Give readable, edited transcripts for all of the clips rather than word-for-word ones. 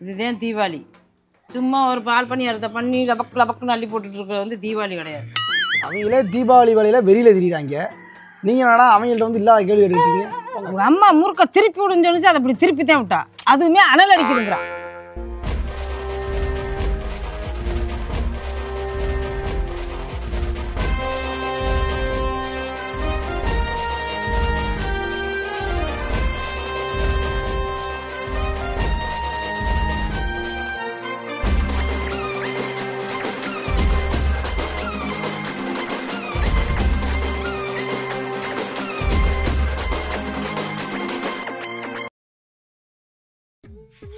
இதுதான் தீபாவளி. சும்மா ஒரு பால் பணியாரத்தை பண்ணி லபக்குன்னு அள்ளி போட்டுட்டு இருக்கிறது வந்து தீபாவளி கிடையாது. அவங்களே தீபாவளி வேலையில் வெளியில் திரிகிறாங்க. நீங்கள் என்னடா அவங்கள்ட்ட வந்து இல்லாத கேள்வி கேட்டுக்கிட்டீங்க. உங்கள் அம்மா முறுக்க திருப்பி விடுன்னு சொல்லிச்சு, அதை அப்படி திருப்பி தான் விட்டா. அதுவுமே அனல் அடிக்குதுங்கிறா.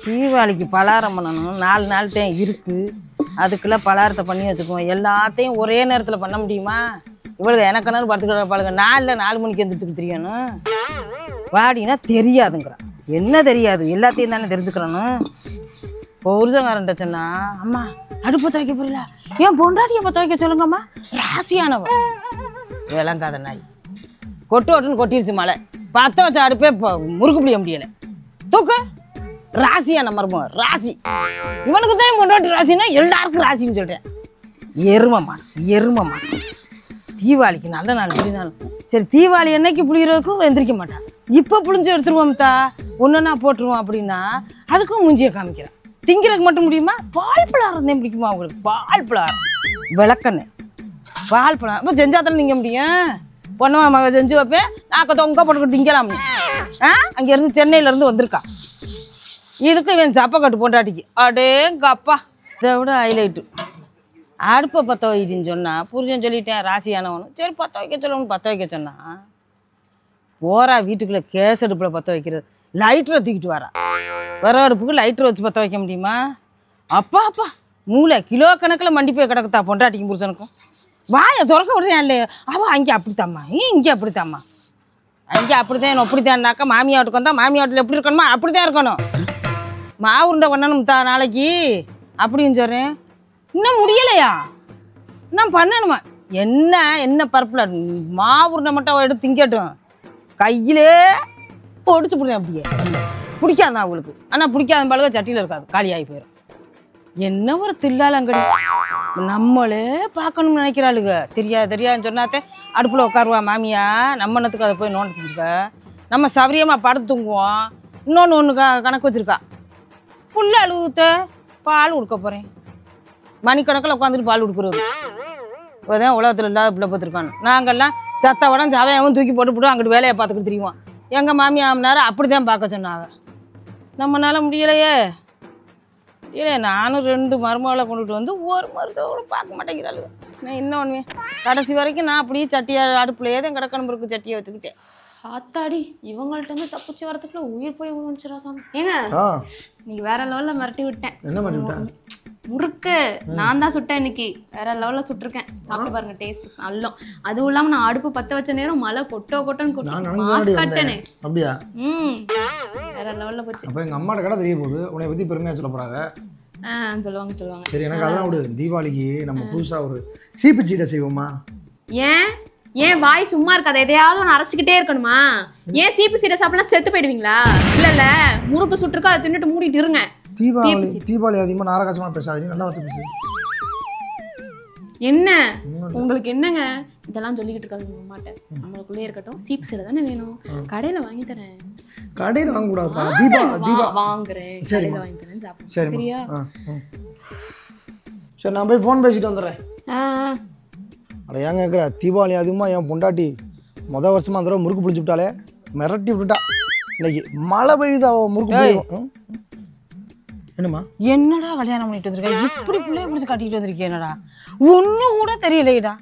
தீபாவளிக்கு பலகாரம் பண்ணணும். 4 நாள் டைம் இருக்குது. அதுக்குள்ளே பலகாரத்தை பண்ணி வச்சுக்குவோம். எல்லாத்தையும் ஒரே நேரத்தில் பண்ண முடியுமா? இவளுக்கு எனக்குன்னு பார்த்துக்கிற பாருங்க. 4 மணிக்கு எந்திரிச்சுக்கு தெரியணும். வாடினா தெரியாதுங்கிறான். என்ன தெரியாது? எல்லாத்தையும் தானே தெரிஞ்சுக்கிறணும். இப்போ உருசங்காரன்ட்ட சொன்னா, அம்மா அடுப்பை துவைக்க போறீங்களா? ஏன் பொண்டாட்டியை இப்போ துவைக்க சொல்லுங்கம்மா, ராசியானவ. விளங்காத நாய். கொட்டுன்னு கொட்டிருச்சு மழை. 10 வச்ச அடுப்பே இப்போ முறுக்கு பிடிக்க முடியலை. தூக்கு. ராசியான மர்மம். ராசி இவனுக்கு தான் கொண்டாட்டு ராசின்னா எல்லாருக்கும் ராசின்னு சொல்றேன். எருமமா தீபாவளிக்கு நல்ல நாள் புளினாலும் சரி. தீபாவளி என்னைக்கு புளிகிறதுக்கும் எந்திரிக்க மாட்டான். இப்போ புளிஞ்சு எடுத்துருவோம்தா, ஒன்றுன்னா போட்டுருவோம் அப்படின்னா அதுக்கும் மூஞ்சியை காமிக்கிறான். திங்கிறதுக்கு மட்டும் முடியுமா? பால் பலகாரம் தான் பிடிக்குமா அவங்களுக்கு? பால் பலகாரம், விளக்கெண்ணெய், பால் பலகாரம் இப்போ செஞ்சாத்தானே திங்க முடியும். பொண்ணு மக செஞ்சு வைப்பேன். நாக்க தொங்க போட்டு திங்கலாம். அங்கேருந்து சென்னையிலேருந்து வந்திருக்கா. இதுக்கு இவன் சப்பக்கட்டு பொண்டாட்டிக்கு அடேங்க அப்பா. இதை விட ஹைலைட்டு அடுப்பை பற்ற வைக்கின்னு சொன்னால் புரிஞ்சன்னு சொல்லிட்டேன். ராசியானவனு சரி பற்ற வைக்க சொல்லணும்னு பற்ற வைக்க சொன்னா போரா வீட்டுக்குள்ளே கேஸ் அடுப்பில் பற்ற வைக்கிறது. லைட்டரை தூக்கிட்டு வரா. விறகு அடுப்புக்கு லைட்டரை வச்சு பற்ற வைக்க முடியுமா? அப்பா மூளை கிலோ கணக்கில் மண்டி போய் கிடக்குதா பொண்டாட்டிக்கும் புருஷனுக்கும். வாயை திறக்க விடுறேன் இல்லையா? அவள் அங்கே அப்படித்தாம்மா, இங்கே அப்படித்தாம்மா, அங்கே அப்படித்தான் அப்படித்தான்னாக்கா மாமியா வீட்டுக்கு வந்தால் மாமியா வீட்டில் எப்படி இருக்கணுமா அப்படித்தான் இருக்கணும். மாவுருண்டை பண்ணணும் நாளைக்கு அப்படின்னு சொல்கிறேன். இன்னும் முடியலையா? இன்னும் பண்ணணுமா? என்ன பரப்பில் மாவுருண்டை மட்டும் எடுத்து திங்கட்டும். கையிலே பொடிச்சு போடுறேன். அப்படியே பிடிக்காதான் அவங்களுக்கு. ஆனால் பிடிக்காத பழக சட்டியில் இருக்காது, காலியாகி போயிடும். என்ன ஒரு தில்லாலங்கடி. நம்மளே பார்க்கணும்னு நினைக்கிறாளுங்க. தெரியாதுன்னு சொன்னாத்தே அடுப்பில் உட்காருவா மாமியா. நம்ம என்னத்துக்கு அதை போய் நோண்டிச்சுருக்க? நம்ம சௌரியமாக படுத்து தூங்குவோம். ஒன்று கணக்கு வச்சுருக்கா. புள்ள அழுகுத்த பால் கொடுக்க போகிறேன். மணிக்கணக்கில் உட்காந்துட்டு பால் கொடுக்குறது. இப்போதான் உலகத்தில் இல்லாத பிள்ளை பார்த்துருக்கானு. நாங்கள்லாம் சத்த உடம்பு சவையாவும் தூக்கி போட்டு அங்கிட்டு வேலையை பார்த்துக்கிட்டு தெரியுவோம். எங்கள் மாமியார் அப்படி தான் பார்க்க சொன்னாங்க. நம்மளால முடியலையே. நானும் 2 மருமகளை கொண்டுட்டு வந்து ஒரு மருத்துவ பார்க்க மாட்டேங்கிறாளுங்க. நான் இன்னொன்று கடைசி வரைக்கும் நான் அப்படியே சட்டியை அடுப்புலையே தான் கிடக்கணும் இருக்கு. சட்டியை வச்சுக்கிட்டேன். ஆத்தாடி, இவங்கள்ட்ட இருந்து தப்பிச்சு வரதுக்குள்ள உயிர் போய் ஊந்துச்சுரா சாமி. ஏங்க நீங்க வேற லெவல்ல மிரட்டி விட்டேன். என்ன மிரட்டி விட்டேன்? முறுக்கு நான் தான் சுட்டேன் இன்னைக்கு. வேற லெவல்ல சுட்டிருக்கேன். சாப்பிட்டு பாருங்க, டேஸ்ட் நல்லம். அதுவும் இல்லாம நான் அடுப்பு பத்த வச்ச நேரம் மழை கொட்டோன்னு கொட்டேனே. அப்படியா? வேற லெவல்ல போச்சு. அப்ப எங்க அம்மாட்ட கடை தெரிய போகுது. உன்னை பத்தி பெருமையா சொல்ல போறாங்க. சொல்லுவாங்க. சரி, எனக்கு அதெல்லாம் விடு. தீபாவளிக்கு நம்ம புதுசா ஒரு சீப்பு சீடை செய்வோமா? ஏன் வாய் சும்மா இருக்காது? எதையாவது ஒன்று அரைச்சிக்கிட்டே இருக்கணுமா? ஏன் சீப்பு சீடை சாப்பிடலாம் செத்து போயிடுவீங்களா? இல்ல முறுக்கு சுட்டுருக்கா, அதை தின்னுட்டு மூடிட்டு இருங்க. தீபாவளி அதிகமா நாரகாசமா பேசாதீங்க. நல்லா வந்து பேசு. என்ன உங்களுக்கு என்னங்க இதெல்லாம் சொல்லிக்கிட்டு இருக்காங்க மாட்டேன். நம்மளுக்குள்ளே இருக்கட்டும். சீப்பு சீடை தானே வேணும், கடையில வாங்கி தரேன். கடையில வாங்க கூடாது. வாங்குறேன், கடையில வாங்கி தரேன். சாப்பிடுங்க. சரியா? சரி, நான் போய் ஃபோன் பேசிட்டு வந்துடுறேன். அட ஏன் கேட்குற? தீபாவளி அதிகமாக என் பொண்டாட்டி வருஷமாக அந்த முறுக்கு பிடிச்சி விட்டாலே மிரட்டி விட்டுட்டா. இன்னைக்கு மழை பெய்யுது, அவள் முறுக்கு பிடிக்கும். என்னம்மா என்னடா கல்யாணம் பண்ணிட்டு வந்திருக்கேன்? இப்படி பிள்ளைய பிடிச்சி கட்டிட்டு வந்திருக்கேன். என்னடா ஒன்றும் கூட தெரியலையடா.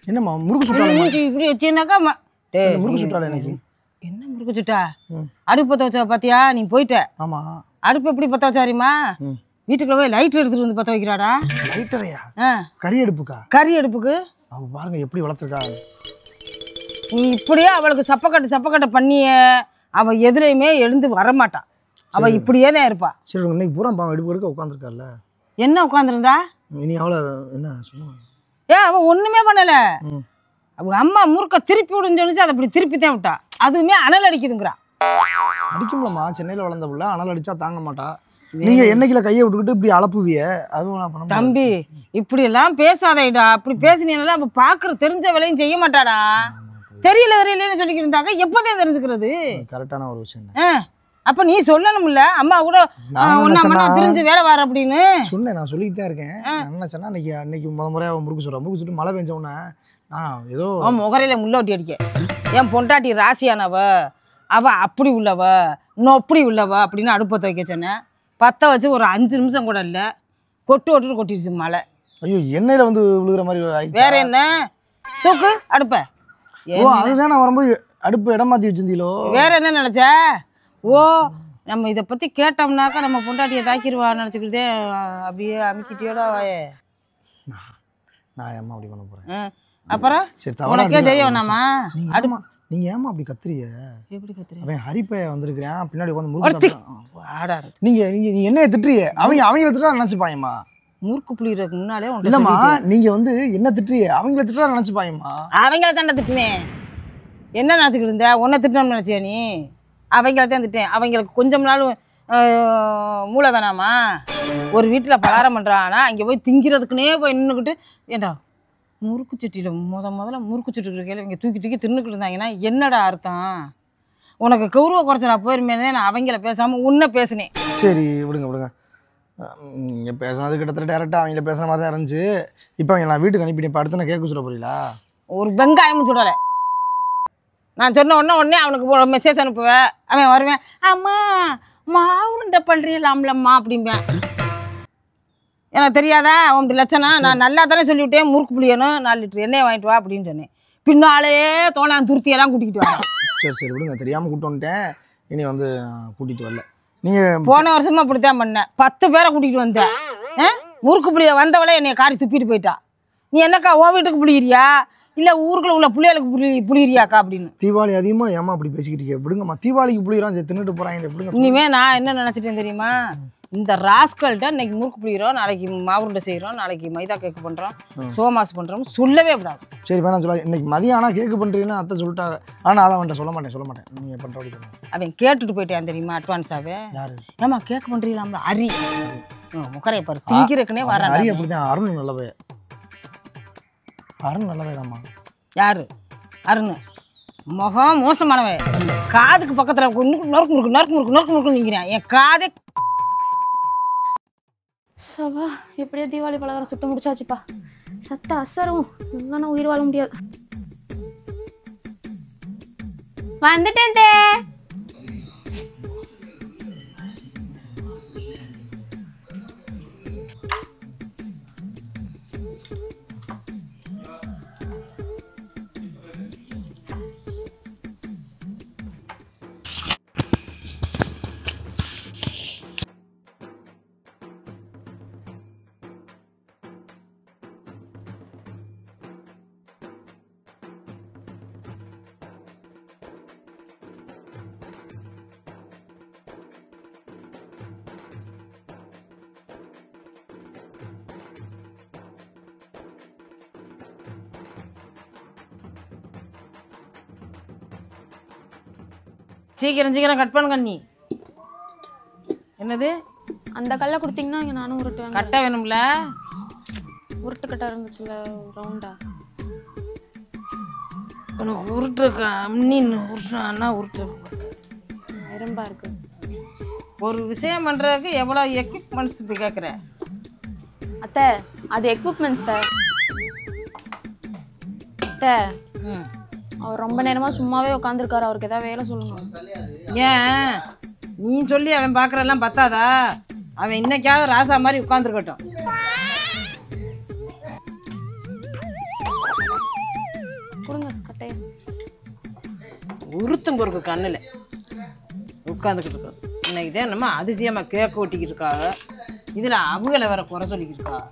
என்னம்மா முறுக்கு சுட்டாலே இப்படி வச்சேன்னாக்கா முறுக்கு சுட்டாலே எனக்கு என்ன முறுக்கு சுட்டா? அடுப்பு பற்ற வச்சா பார்த்தியா? நீ போயிட்ட. ஆமாம். அடுப்பு எப்படி பற்ற வச்சாரிம்மா? வீட்டுக்குள்ள போய் லைட்டர் எடுத்துட்டு வந்து பற்ற வைக்கிறாடா. லைட்டரையா? கறி அடுப்புக்கா? கறி அடுப்புக்கு அவள் பாருங்க எப்படி வளர்த்துருக்கா. நீ இப்படியே அவளுக்கு சப்பக்கட்டை பண்ணிய அவள் எதுலையுமே எழுந்து வரமாட்டான். அவள் இப்படியே தான் இருப்பா. சரி, இன்னைக்கு பூரா பாவம் எடுப்பு எடுக்க உட்காந்துருக்கால. என்ன உட்காந்துருந்தா? இனி அவளை என்ன சொல்லுவாங்க? அவள் ஒன்றுமே பண்ணலை. அவங்க அம்மா முறுக்க திருப்பி விடுன்னு சொல்லிச்சு, அதை அப்படி திருப்பி தான் விட்டா. அதுவுமே அனல் அடிக்குதுங்கிறா. அடிக்கும்லம்மா, சென்னையில் வளர்ந்த பிள்ளை அனல் அடித்தா தாங்க மாட்டா. நீங்க என்னைக்குல கையை விட்டுக்கிட்டு இப்படி அளப்புவிய? அதுவும் நான் பண்ண முடியாது. தம்பி இப்படி எல்லாம் பேசாதேடா. அப்படி பேசினீங்கன்னா அப்ப பாக்குற தெரிஞ்ச வேலையும் செய்ய மாட்டாடா. தெரியலன்னு சொல்லிக்கிட்டு இருந்தாங்க, எப்பதான் தெரிஞ்சுக்கிறது? கரெக்டான ஒரு விஷயம் தான். அப்ப நீ சொல்லணும்ல, அம்மா கூட தெரிஞ்சு வேலை வர அப்படின்னு சொன்னேன். நான் சொல்லிக்கிட்டு தான் இருக்கேன். என்ன சொன்னா அன்னைக்கு முறையா முறுக்கு சுட்டு மழை பெஞ்ச உடனே ஏதோ முகரையில முள்ளோட்டி அடிக்க, என் பொண்டாட்டி ராசியானவ, அவ அப்படி உள்ளவ இன்னும் அப்படி உள்ளவ அப்படின்னு அடுப்பத்தை வைக்க சொன்னேன். பற்ற வச்சு ஒரு 5 நிமிஷம் கூட இல்லை, கொட்டு கொட்டிடுச்சு மழை. ஐயோ, எண்ணெயில வந்து விழுகிற மாதிரி. வேற என்ன, தூக்கு அடுப்ப. அதுதான் நான் வரும்போது அடுப்பு இடம் மாத்தி வச்சிருந்தீங்களோ? வேற என்ன நினைச்ச? ஓ, நம்ம இதை பத்தி கேட்டோம்னாக்கா நம்ம பொண்டாட்டியை தாக்கிடுவான்னு நினச்சிக்கிட்டே அப்படியே அமுக்கிட்டியோட வாயே. நான் ஏமா அப்படி பண்ண போறேன்? அப்புறம் உனக்கே தெரியும் நாமா அடுமா. நீங்க ஏமா அப்படி கத்துறீங்க? எப்படி கத்துறீங்க? அவன் ஹரிப்பைய வந்திருக்கிறேன் பின்னாடி உட்காந்து முறுக்கு ஆடாரு. நீங்க என்னைய திட்டுறீங்க? அவங்க திட்டா நினைச்சுப்பாயம்மா. முறுக்கு புளியறதுக்கு முன்னாலே இல்லம்மா, நீங்க வந்து என்ன திட்டுறீங்க? அவங்கள திட்டா நினைச்சுப்பாயம்மா. அவங்கள தாண்டா திட்டுனேன். என்ன நினச்சிக்கிட்டு இருந்த? உன்னை திட்டணும்னு நினச்சியா நீ? அவங்கள தான் திட்டேன். அவங்களுக்கு கொஞ்சம் நாள் மூளை வேணாமா? ஒரு வீட்டில் பலகாரம் பண்ணுறாங்கன்னா அங்கே போய் திங்கிறதுக்குன்னே போய் நின்றுக்கிட்டு, ஏண்டா முறுக்கு சட்டியில் முதல்ல முறுக்கு சட்டி கையில் இங்கே தூக்கி தின்னுக்கிட்டு இருந்தாங்கன்னா என்னடா அர்த்தம்? உனக்கு கௌரவ குறைச்சலா போயிருமே நான் அவங்கள பேசாமல் உன்னை பேசினேன். சரி விடுங்க. நீங்கள் பேசினது கிட்டத்தட்ட டேரெக்டாக அவங்கள பேசுகிற மாதிரி தான் இருந்துச்சு. இப்போ அவங்க நான் வீட்டுக்கு அனுப்பிட்டேன். இப்போ அடுத்து நான் கேட்க சொல்ல போறீங்களா? ஒரு வெங்காயமும் சுடலை. நான் சொன்ன உடனே அவனுக்கு மெசேஜ் அனுப்புவேன். அவன் வருவேன், அம்மா மாவுருண்டை பண்ணுறீங்களாம்லம்மா அப்படிம்பேன். எனக்கு தெரியாதா உன் லட்சணம்? நான் நல்லா தானே சொல்லிவிட்டேன், முறுக்கு புளியணும் 4 லிட்டர் எண்ணெயை வாங்கிட்டு வா அப்படின்னு சொன்னேன். பின்னாலே தோளான் துருத்தியெல்லாம் கூட்டிகிட்டு வரேன். சரி விடுங்க, தெரியாமல் கூப்பிட்டு வந்துட்டேன். இனி வந்து கூட்டிகிட்டு வரல. நீங்கள் போன வருஷமா அப்படித்தான் பண்ணேன். 10 பேரை கூட்டிகிட்டு வந்தேன். முறுக்கு புளிய வந்தவளே என்னை காரி துப்பிட்டு போயிட்டா. நீ என்னக்கா உன் வீட்டுக்கு புளியிறியா இல்லை ஊருக்குள்ள உள்ள புளியலுக்கு புளியிறியாக்கா அப்படின்னு. தீபாவளி அதிகமாக ஏமா அப்படி பேசிக்கிட்டீங்க? விடுங்கம்மா, தீபாவளிக்கு புளியிறான் தின்னுட்டு போகிறாங்க. விடுங்க. இனிமே நான் என்ன நினச்சிட்டேன் தெரியுமா? இந்த ராஸ்கல்கிட்ட இன்னைக்கு முறுக்கு புளிகிறோம், நாளைக்கு மாவுருண்டை செய்கிறோம், நாளைக்கு மைதா கேக்கு பண்ணுறோம், சோமாஸ் பண்ணுறோம் சொல்லவே கூடாது. சரி வேணாம் சொல்ல. இன்னைக்கு மதியம் ஆனால் கேக்கு பண்ணுறீங்கன்னு அத்தை சொல்லிட்டாங்க. ஆனால் அதை அவன்கிட்ட சொல்ல மாட்டேன். நீங்கள் பண்ணுறபடி பண்ணுங்க. அவன் கேட்டுட்டு போயிட்டான் தெரியுமா அட்வான்ஸாகவே. யாரு? ஏமா கேக்கு பண்ணுறீங்களாம்ல அரி முக்கரையை பாரு திங்கிறக்குனே வர. அரி அப்படிதான். அருண் நல்லவே. அருண் நல்லவேதாம்மா. யாரு அருண்? முகம் மோசமானவன். காதுக்கு பக்கத்தில் நொறுக்கு நிற்கிறான். என் காதே சவா எப்படியோ தீபாவளி பலகாரம் சுட்டு முடிச்சாச்சுப்பா. சத்த அசரும் இல்லைன்னா உயிர் வாழ முடியாது. வந்துட்டேன். சீக்கிரம் கட் பண்ணுங்க. நீ என்னது அந்த கல்லை கொடுத்தீங்கன்னா இங்கே நானும் உருட்டுவேன். கட்டை வேணும்ல? உருட்டு கட்டை இருந்துச்சுல ரவுண்டா. உனக்கு உருட்டுருக்கா? நீ உருட்டுனா உருட்டு இரும்பா இருக்கு. ஒரு விஷயம் பண்ணுறதுக்கு எவ்வளோ எக்யூப்மெண்ட்ஸ் இப்போ கேட்குற? அத்தை அது எக்யூப்மெண்ட்ஸ் தான். அத்தை அவர் ரொம்ப நேரமா சும்மாவே உட்காந்துருக்காரு. அவருக்கு ஏதாவது வேலை சொல்லுங்க. ஏன் நீ சொல்லி அவன் பார்க்குறதெல்லாம் பத்தாதா? அவன் இன்னைக்காவது ராசா மாதிரி உட்காந்துருக்கட்டும். கொடுங்க கட்டைய. உருத்தும் பொறுக்கு கண்ணில் உட்காந்துக்கிட்டு இருக்கோம். இன்னைக்கு தான் நம்ம அதிசயமாக கேட்க ஒட்டிக்கிட்டு இருக்காங்க. இதில் அவங்கள வேற குறை சொல்லிக்கிட்டு இருக்கா.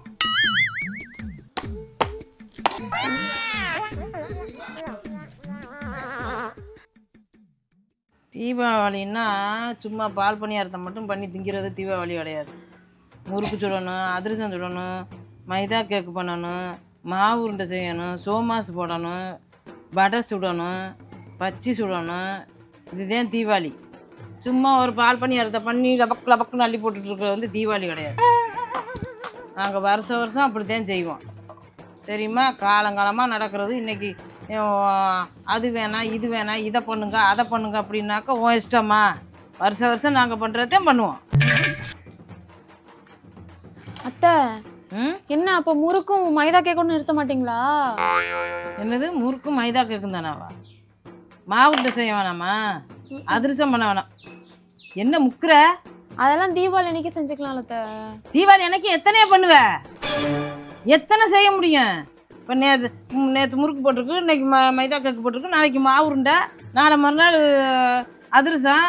தீபாவளின்னா சும்மா பால் பணியாரத்தை மட்டும் பண்ணி திங்கிறது தீபாவளி கிடையாது. முறுக்கு சுடணும், அதிரசம் சுடணும், மைதா கேக்கு பண்ணணும், மாவு உருண்டை செய்யணும், சோமாஸ் போடணும், வடை சுடணும், பச்சி சுடணும். இதுதான் தீபாவளி. சும்மா ஒரு பால் பணியாரத்தை பண்ணி லபக்குன்னு அள்ளி போட்டுட்டு இருக்கிறது வந்து தீபாவளி கிடையாது. நாங்கள் வருஷம் அப்படித்தான் செய்வோம் தெரியுமா. காலங்காலமாக நடக்கிறது. இன்றைக்கி அது வேணாம் இது வேணாம் இதை பண்ணுங்க அதை பண்ணுங்க அப்படின்னாக்கா உன் இஷ்டமா. வருஷம் நாங்கள் பண்ணுறதையும் பண்ணுவோம். அத்தை என்ன அப்போ முறுக்கும் மைதா கேக்கும் நிறுத்த மாட்டீங்களா? என்னது முறுக்கும் மைதா கேக்கும் தானாவா? மாவு செய்ய வேணாமா? அதிரசம் பண்ண வேணாம். என்ன முக்குற? அதெல்லாம் தீபாவளி அன்னைக்கு செஞ்சுக்கலாம் அத்தை. தீபாவளி அன்னைக்கு எத்தனையா பண்ணுவ? எத்தனை செய்ய முடியும்? இப்போ நேற்று முறுக்கு போட்டிருக்கு, இன்னைக்கு மைதா கேக்கு போட்டிருக்கு, நாளைக்கு மாவு உருண்டை, நாளை மறுநாள் அதிரசம்.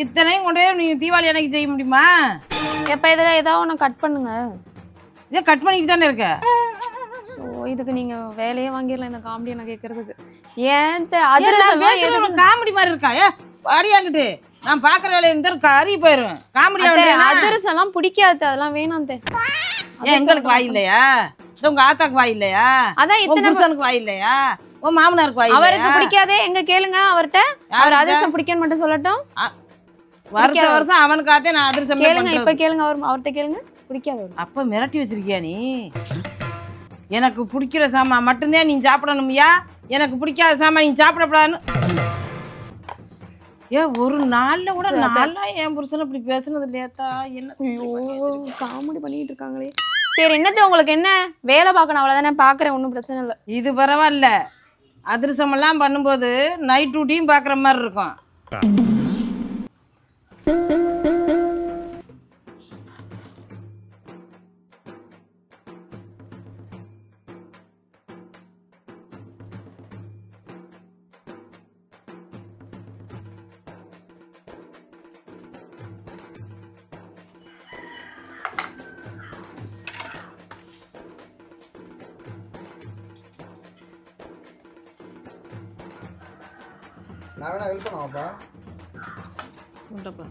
இத்தனையும் கொண்டே நீ தீபாவளி அன்னைக்கு செய்ய முடியுமா? எப்போ இதில் ஏதாவது ஒன்று கட் பண்ணுங்க. இதை கட் பண்ணிட்டு தானே இருக்க. ஸோ இதுக்கு நீங்கள் வேலையே வாங்கிடலாம் இந்த காமெடி நான் கேட்கறதுக்கு. ஏன் காமெடி மாதிரி இருக்கா? அடியாங்கிட்டு நான் பார்க்குற வேலையை இருந்தாலும் கறி போயிடும். காமெடி அதிரசம் எல்லாம் பிடிக்காது, அதெல்லாம் வேணாம். எங்களுக்கு வாய் இல்லையா? உங்க ஆத்தாக்கு வாய் இல்லையா? அதான் புருஷனுக்கு வாய் இல்லையா? உன் மாமனாருக்கு வாய். அவருக்கு பிடிக்காதே. எங்க கேளுங்க அவர்கிட்ட. அவர் அதிரசம் பிடிக்கன்னு மட்டும் சொல்லட்டும். வருஷம் அவனுக்காத்தே நான் அதிரசம் கேளுங்க. இப்ப கேளுங்க, அவர்கிட்ட கேளுங்க. பிடிக்காது. அப்ப மிரட்டி வச்சிருக்கியா நீ? எனக்கு பிடிக்கிற சாமான் மட்டும்தான் நீ சாப்பிடணும்யா, எனக்கு பிடிக்காத சாமான் நீ சாப்பிடப்படான்னு. ஒரு நாள்ல கூட நாளா என் புருஷன் இப்படி பேசுனது இல்லையாத்தா? என்ன காமெடி பண்ணிட்டு இருக்காங்களே. சரி என்னது உங்களுக்கு என்ன வேலை பார்க்கணும் அவ்வளவுதானே. பாக்குறேன், ஒன்றும் பிரச்சனை இல்லை. இது பரவாயில்ல. அதிரசம் எல்லாம் பண்ணும்போது நைட் டியூட்டியும் பாக்குற மாதிரி இருக்கும். நான் வேணா ஹெல்ப் பண்ணுவாப்பா. உண்டப்பா.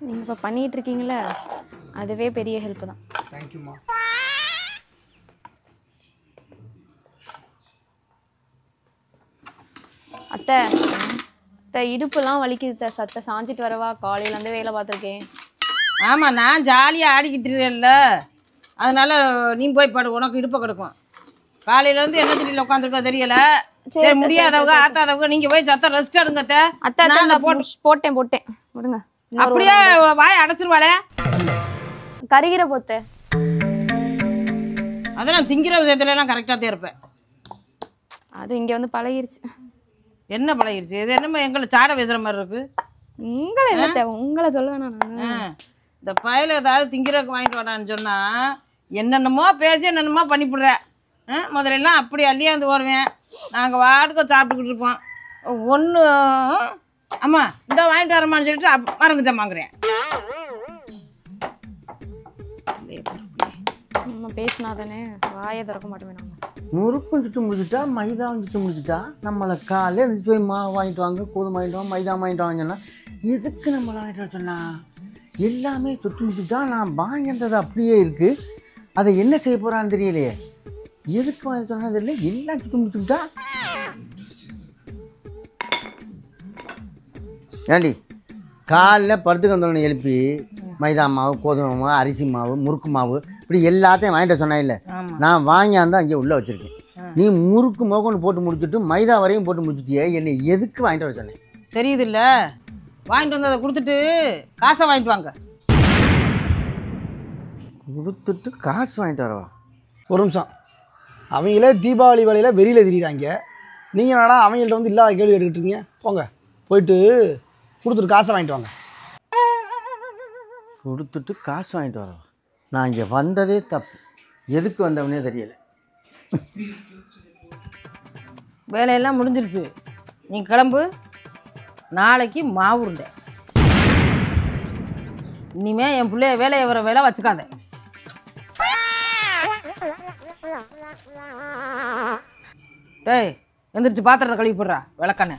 நீங்க இப்போ பண்ணிட்டு இருக்கீங்களே அதுவே பெரிய ஹெல்ப் தான். தேங்க்யூம்மா. அத்தை இடுப்புலாம் வலிக்குது. சத்தை சாஞ்சிட்டு வரவா? காலையில இருந்து வேலை பார்த்துருக்கேன். ஆமா நான் ஜாலியாக ஆடிக்கிட்டு இருக்கேன்ல, அதனால நீ போய் பாடு, உனக்கு இடுப்பை கிடக்கும். காலையில இருந்து என்ன திடீர்ல உட்காந்துருக்கா தெரியல. சரி முடியாதவங்க ஆத்தாதவங்க நீங்க போய் சத்தம் ரெஸ்ட் எடுங்க. அத்தை போட்டேன் விடுங்க. அப்படியே வாய் அடைச்சிருவாளே. கருகிற போத்த அதெல்லாம் திங்கிற விஷயத்துல எல்லாம் கரெக்டா தான் இருப்பேன். அது இங்க வந்து பழகிருச்சு. என்ன பழகிருச்சு? இது என்னமோ எங்களை சாட பேசுற மாதிரி இருக்கு. உங்களை என்ன தேவை? உங்களை சொல்ல வேணாம். இந்த பயல ஏதாவது திங்கிறதுக்கு வாங்கிட்டு வாடான்னு சொன்னா என்னென்னமோ பேசி என்னென்னமோ பண்ணிவிடுற. முதலெல்லாம் அப்படி அள்ளியாந்து ஓடுவேன். நாங்கள் வாட்டுக்கு சாப்பிட்டுக்கிட்டு இருப்போம். ஒன்று அம்மா இந்த வாங்கிட்டு வரமான்னு சொல்லிட்டு மறந்துட்டேன் வாங்குறேன். பேசினா தானே வாயை திறக்க மாட்டோமே. நாங்கள் முறுக்கும் சுட்டு முடிச்சுட்டா மைதாவும் சுட்டு முடிச்சுட்டா நம்மளை காலையில் எழுந்திரிச்சு போய் மாவு வாங்கிட்டு வாங்க, கோதுமை வாங்கிட்டு வாங்க, மைதா வாங்கிட்டு வாங்க சொன்னால் எதுக்கு நம்மளை வாங்கிட்டு சொன்னா? எல்லாமே சுட்டு முடிச்சுட்டா நான் வாங்கினது அப்படியே இருக்குது. அதை என்ன செய்ய போகிறான்னு தெரியலையே. எதுக்கு வாங்கி சொன்னது இல்லை, எல்லாம் சுட்டு முடிச்சுட்டா. ஏண்டி காலைல படுத்துக்கு வந்தோடனே எழுப்பி மைதா மாவு, கோதுமை மாவு, அரிசி மாவு, முறுக்கு மாவு இப்படி எல்லாத்தையும் வாங்கிட்டு சொன்னா இல்லை. நான் வாங்கியாந்து அங்கே உள்ளே வச்சுருக்கேன். நீ முறுக்கு மோகன்னு போட்டு முடிச்சுட்டு மைதா வரையும் போட்டு முடிச்சுட்டியே, என்னை எதுக்கு வாங்கிட்டு வர சொன்னேன்? தெரியுது இல்லை, வாங்கிட்டு வந்ததை கொடுத்துட்டு காசை வாங்கிட்டு வாங்க. கொடுத்துட்டு காசு வாங்கிட்டு வரவா? ஒரு நிமிஷம். அவங்களே தீபாவளி வேலையில் வெறியில் திரிகிறாங்க. நீங்கள் என்னடா அவங்கள்ட்ட வந்து இல்லாத கேள்வி எடுக்கிட்டுருங்க. போங்க போயிட்டு கொடுத்துட்டு காசை வாங்கிட்டு வாங்க. கொடுத்துட்டு காசு வாங்கிட்டு வரவா? நான் இங்கே வந்ததே தப்பு. எதுக்கு வந்தவனே தெரியலை. வேலையெல்லாம் முடிஞ்சிருச்சு, நீ கிளம்பு. நாளைக்கு மாவு உருண்டை. இனிமே என் பிள்ளைய வேலையை வர வேலை வச்சுக்காத. டேய் எந்திரிச்சு பாத்திரத்தை கழுவி போடுறா விளக்கண்ண.